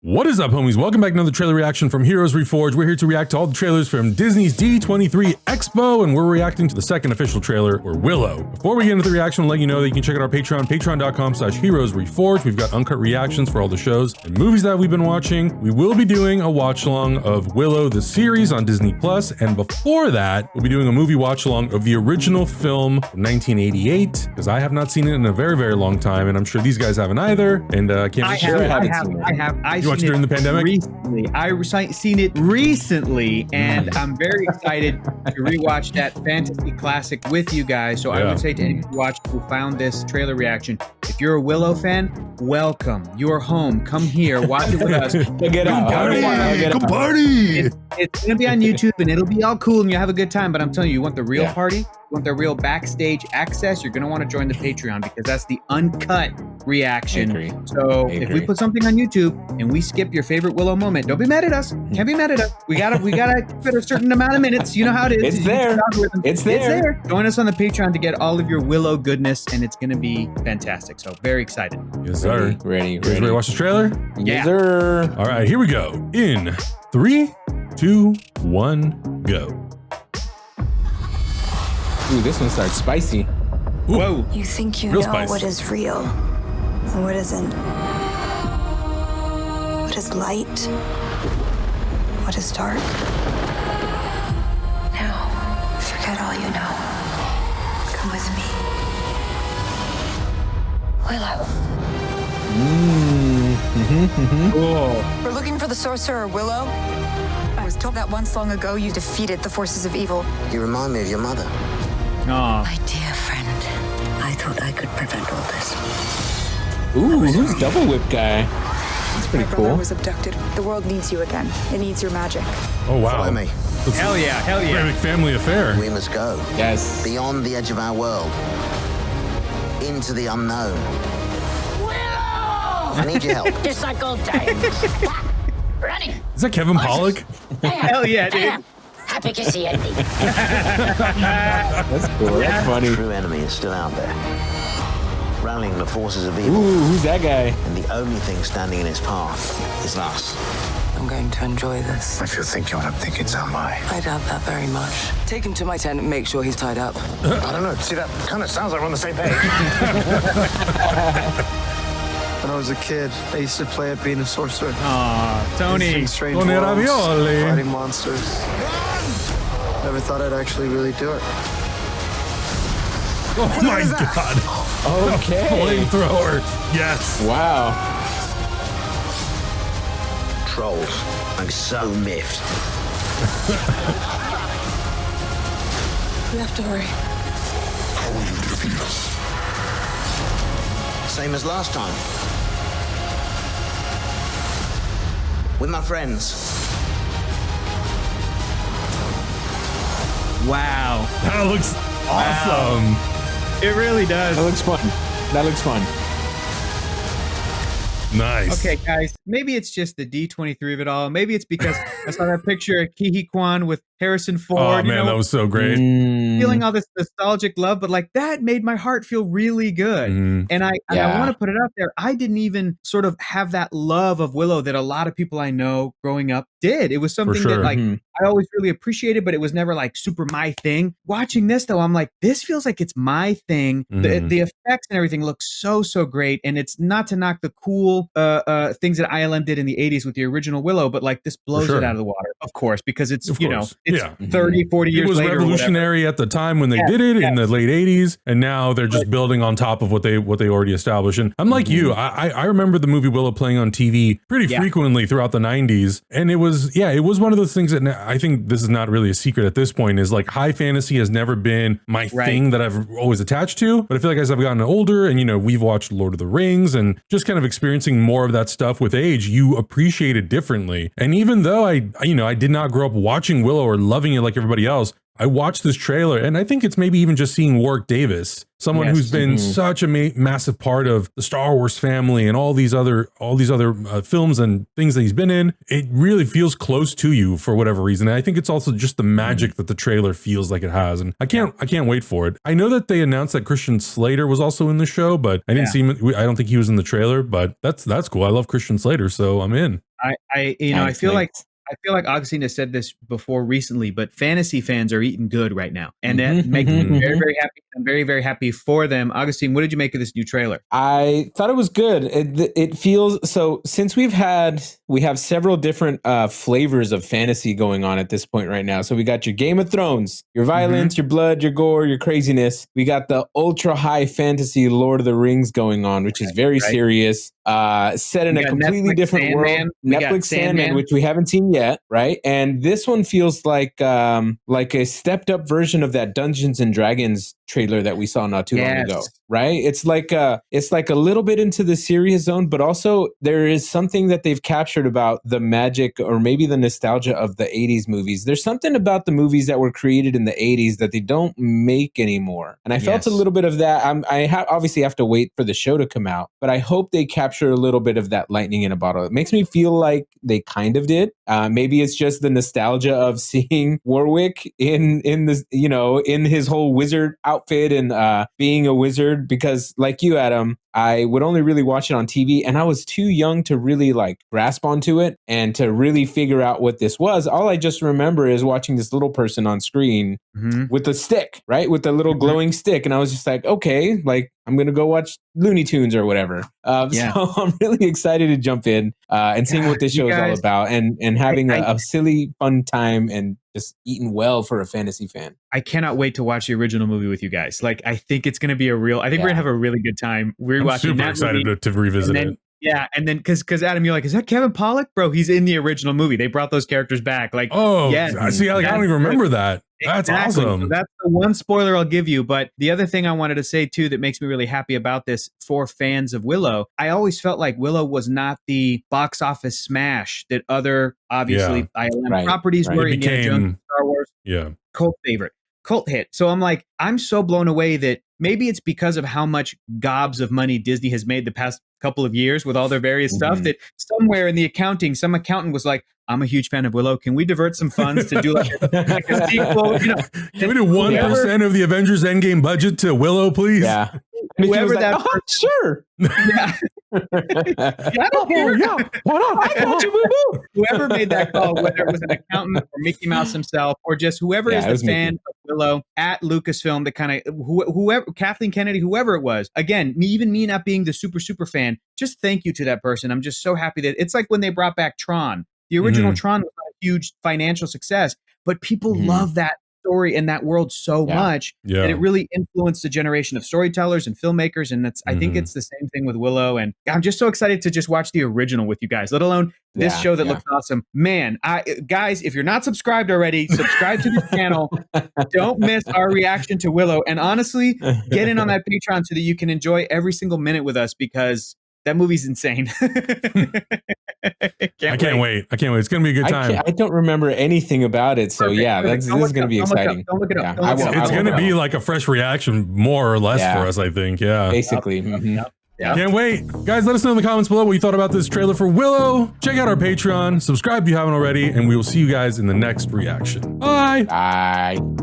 What is up, homies? Welcome back to another trailer reaction from Heroes Reforged. We're here to react to all the trailers from Disney's D23 Expo, and we're reacting to the second official trailer, or Willow. Before we get into the reaction, I'll let you know that you can check out our Patreon, patreon.com/heroesreforged. We've got uncut reactions for all the shows and movies that we've been watching. We will be doing a watch-along of Willow, the series on Disney+, and before that, we'll be doing a movie watch-along of the original film from 1988, because I have not seen it in a very, very long time, and I'm sure these guys haven't either, and I can't be sure. I watched it during the pandemic? Recently. I've seen it recently, and I'm very excited to rewatch that fantasy classic with you guys. So I would say to anyone who found this trailer reaction, if you're a Willow fan, welcome. You're home. Come here. Watch it with us. Get out. Come party. It's going to be on YouTube, and it'll be all cool, and you'll have a good time. But I'm telling you, you want the real party? You want the real backstage access? You're going to want to join the Patreon, because that's the uncut reaction. So if we put something on YouTube and we skip your favorite Willow moment, don't be mad at us. Can't be mad at us. We gotta keep it a certain amount of minutes. You know how it is. It's there. It's there. Join us on the Patreon to get all of your Willow goodness, and it's gonna be fantastic. So very excited. Yes, sir. Ready. Ready to watch the trailer? Yes, sir. All right, here we go. In 3, 2, 1, go. Ooh, this one starts spicy. Ooh. Whoa. You think you Real know spice. what is real and what isn't. What is light? What is dark? Now, forget all you know. Come with me. Willow. Cool. We're looking for the sorcerer, Willow. I was told that once long ago you defeated the forces of evil. You remind me of your mother. Aw. My dear friend, I thought I could prevent all this. Ooh, who's Double Whip guy? That's pretty My cool. brother was abducted. The world needs you again. It needs your magic. Oh, wow. Follow me. Hell yeah. Hell Very yeah. big family affair. We must go. Yes. Beyond the edge of our world. Into the unknown. Willow! I need your help. Just like old times. Running. Is that Kevin Pollak? Hell yeah, dude. Happy to see you. That's cool. That's funny. The true enemy is still out there. Rallying the forces of evil. Ooh, who's that guy? And the only thing standing in its path is us. I'm going to enjoy this. If you're thinking what I'm thinking, so am I. I doubt that very much. Take him to my tent and make sure he's tied up. I don't know. See, that kind of sounds like we're on the same page. When I was a kid, I used to play at being a sorcerer. Aw, Tony. Facing strange Tony worlds, Ravioli. fighting monsters. Never thought I'd actually really do it. Oh my God. Okay. Flamethrower. Yes. Wow. Trolls. I'm so miffed. We have to hurry. How will you defeat us? Same as last time. With my friends. Wow. That looks awesome. It really does. That looks fun. That looks fun. Nice. Okay, guys, maybe it's just the D23 of it all. Maybe it's because I saw that picture of Ki-Hee Kwan with Harrison Ford. Oh, man, that was so great. Feeling all this nostalgic love, but like that made my heart feel really good. And I want to put it out there. I didn't even sort of have that love of Willow that a lot of people I know growing up did. It was something that like I always really appreciated, but it was never like super my thing. Watching this though, I'm like, this feels like it's my thing. The effects and everything look so great. And it's not to knock the cool things that ILM did in the 80s with the original Willow, but like this blows it out of the water, of course, because it's, you know, it's 30, 40 years later. It was revolutionary at the time when they did it in the late 80s, and now they're just building on top of what they already established. And I'm like you, I remember the movie Willow playing on TV pretty frequently throughout the 90s, and it was one of those things that I think this is not really a secret at this point, is like high fantasy has never been my thing that I've always attached to. But I feel like as I've gotten older and, you know, we've watched Lord of the Rings and just kind of experiencing more of that stuff with age, you appreciate it differently. And even though I did not grow up watching Willow or loving it like everybody else, I watched this trailer, and I think it's maybe even just seeing Warwick Davis, someone who's been such a massive part of the Star Wars family and all these other films and things that he's been in. It really feels close to you for whatever reason. And I think it's also just the magic that the trailer feels like it has, and I can't wait for it. I know that they announced that Christian Slater was also in the show, but I didn't see him. I don't think he was in the trailer, but that's cool. I love Christian Slater, so I'm in. I feel like Augustine has said this before recently, but fantasy fans are eating good right now, and that makes me very, very happy. I'm very, very happy for them. Augustine, what did you make of this new trailer? I thought it was good. It feels so. Since we have several different flavors of fantasy going on at this point right now. So we got your Game of Thrones, your violence, your blood, your gore, your craziness. We got the ultra high fantasy Lord of the Rings going on, which is very serious. Set in a completely different world. Netflix Sandman, which we haven't seen yet, right? And this one feels like a stepped up version of that Dungeons and Dragons trailer that we saw not too long ago, right? It's like a little bit into the serious zone, but also there is something that they've captured about the magic or maybe the nostalgia of the 80s movies. There's something about the movies that were created in the 80s that they don't make anymore. And I felt a little bit of that. Obviously have to wait for the show to come out, but I hope they capture a little bit of that lightning in a bottle. It makes me feel like they kind of did. Maybe it's just the nostalgia of seeing Warwick in this, in his whole wizard outfit and being a wizard, because like you, Adam, I would only really watch it on TV and I was too young to really grasp onto it and to really figure out what this was. All I just remember is watching this little person on screen with a stick, right? With the little glowing stick. And I was just like, okay, I'm going to go watch Looney Tunes or whatever. So I'm really excited to jump in and seeing what this show is all about and having a silly, fun time and just eating well for a fantasy fan. I cannot wait to watch the original movie with you guys. I think it's going to be I think we're going to have a really good time. I'm super excited to revisit it. Yeah, and then because Adam, you're like, is that Kevin Pollak? Bro, he's in the original movie. They brought those characters back. I don't even remember that. That's awesome. So that's the one spoiler I'll give you. But the other thing I wanted to say too that makes me really happy about this for fans of Willow, I always felt like Willow was not the box office smash that other obviously ILM properties were. Indiana Jones, Star Wars, cult favorite, cult hit. So I'm so blown away that maybe it's because of how much gobs of money Disney has made the past couple of years with all their various stuff that somewhere in the accounting, some accountant was like, I'm a huge fan of Willow. Can we divert some funds to do like a sequel? Can we do 1% of the Avengers Endgame budget to Willow, please? Yeah. Whoever that sure. Yeah. Why not? Whoever made that call, whether it was an accountant or Mickey Mouse himself, or just whoever is the fan of Willow at Lucasfilm, that kind of whoever, Kathleen Kennedy, whoever it was. Again, even me not being the super fan, just thank you to that person. I'm just so happy that it's like when they brought back Tron. The original Tron was not a huge financial success, but people love that story and that world so much that it really influenced a generation of storytellers and filmmakers. And that's I think it's the same thing with Willow. And I'm just so excited to just watch the original with you guys, let alone this show that looks awesome. Man, guys, if you're not subscribed already, subscribe to the channel. Don't miss our reaction to Willow. And honestly, get in on that Patreon so that you can enjoy every single minute with us, because that movie's insane. I can't wait. It's going to be a good time. I don't remember anything about it. So this is going to be exciting. Don't look it up. It's going to be like a fresh reaction, more or less, for us, I think. Yeah. Basically. Can't wait. Guys, let us know in the comments below what you thought about this trailer for Willow. Check out our Patreon. Subscribe if you haven't already. And we will see you guys in the next reaction. Bye. Bye.